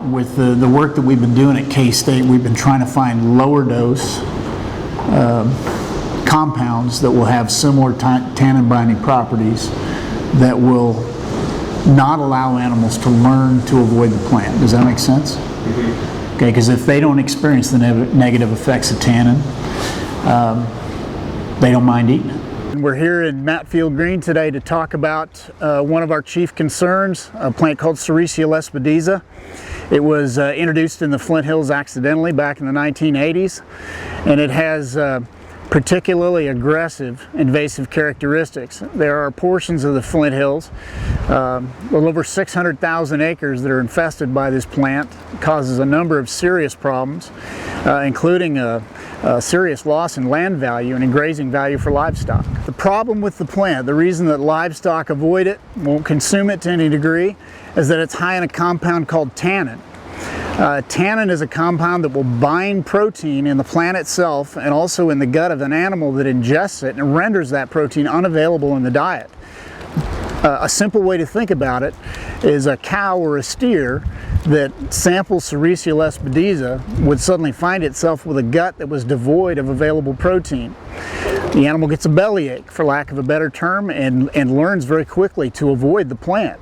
with the work that we've been doing at K-State, we've been trying to find lower dose compounds that will have similar tannin binding properties that will not allow animals to learn to avoid the plant. Does that make sense? Mm-hmm. Okay, because if they don't experience the negative effects of tannin, they don't mind eating it. We're here in Matfield Green today to talk about one of our chief concerns, a plant called Serecia Lespedeza. It was introduced in the Flint Hills accidentally back in the 1980s, and it has particularly aggressive invasive characteristics. There are portions of the Flint Hills, a little over 600,000 acres, that are infested by this plant. It causes a number of serious problems, including a serious loss in land value and in grazing value for livestock. The problem with the plant, the reason that livestock avoid it, won't consume it to any degree, is that it's high in a compound called tannin. Tannin is a compound that will bind protein in the plant itself and also in the gut of an animal that ingests it, and renders that protein unavailable in the diet. A simple way to think about it is a cow or a steer that samples Serecia Lespedeza would suddenly find itself with a gut that was devoid of available protein. The animal gets a bellyache, for lack of a better term, and learns very quickly to avoid the plant.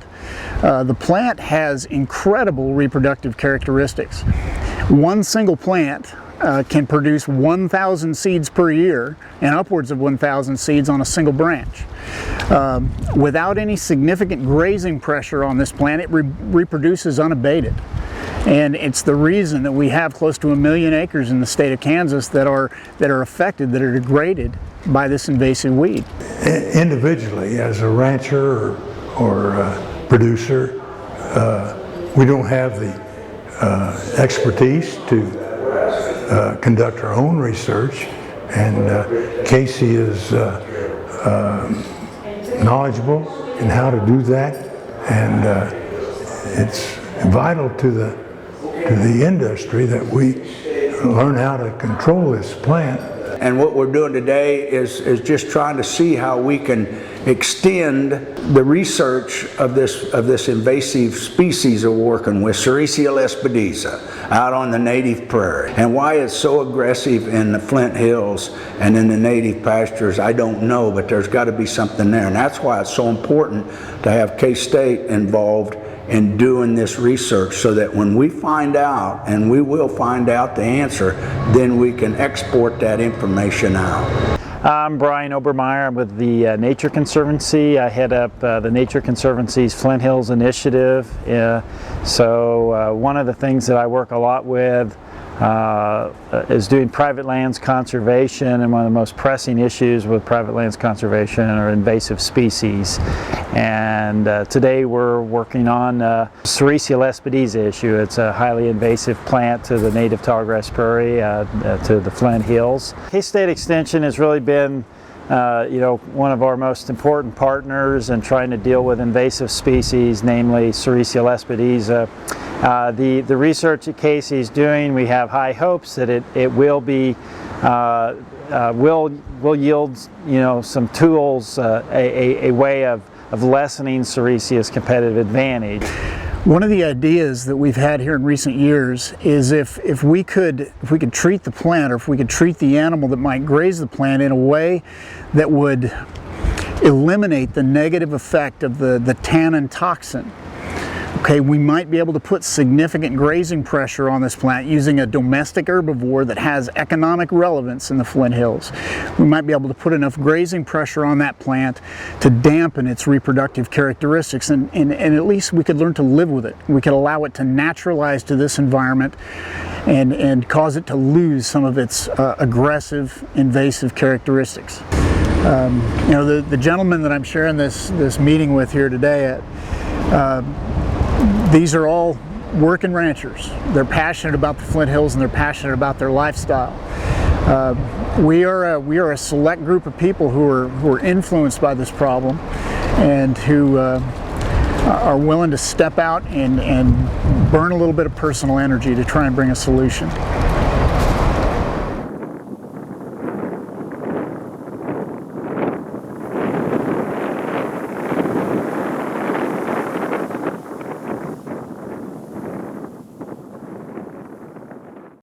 The plant has incredible reproductive characteristics. One single plant can produce 1,000 seeds per year and upwards of 1,000 seeds on a single branch. Without any significant grazing pressure on this plant, it reproduces unabated. And it's the reason that we have close to 1 million acres in the state of Kansas that are affected, that are degraded by this invasive weed. Individually, as a rancher or producer, we don't have the expertise to conduct our own research, and Casey is knowledgeable in how to do that, and it's vital to the industry that we learn how to control this plant. And what we're doing today is just trying to see how we can extend the research of this invasive species we're working with, Serecia Lespedeza, out on the native prairie. And why it's so aggressive in the Flint Hills and in the native pastures, I don't know, but there's got to be something there. And that's why it's so important to have K-State involved in doing this research, so that when we find out, and we will find out the answer, then we can export that information out. I'm Brian Obermeyer. I'm with the Nature Conservancy. I head up the Nature Conservancy's Flint Hills Initiative. So one of the things that I work a lot with is doing private lands conservation, and one of the most pressing issues with private lands conservation are invasive species. And today we're working on Serecia Lespedeza issue. It's a highly invasive plant to the native tallgrass prairie, to the Flint Hills. K-State Extension has really been one of our most important partners in trying to deal with invasive species, namely Serecia Lespedeza. The research that Casey's doing, we have high hopes that it will be will yield some tools, a way of lessening Serecia's competitive advantage. One of the ideas that we've had here in recent years is if we could treat the plant, or if we could treat the animal that might graze the plant in a way that would eliminate the negative effect of the tannin toxin. Okay, we might be able to put significant grazing pressure on this plant using a domestic herbivore that has economic relevance in the Flint Hills. We might be able to put enough grazing pressure on that plant to dampen its reproductive characteristics, and at least we could learn to live with it. We could allow it to naturalize to this environment and cause it to lose some of its aggressive, invasive characteristics. The gentleman that I'm sharing this meeting with here today, these are all working ranchers. They're passionate about the Flint Hills, and they're passionate about their lifestyle. We are a select group of people who are influenced by this problem, and who are willing to step out and burn a little bit of personal energy to try and bring a solution.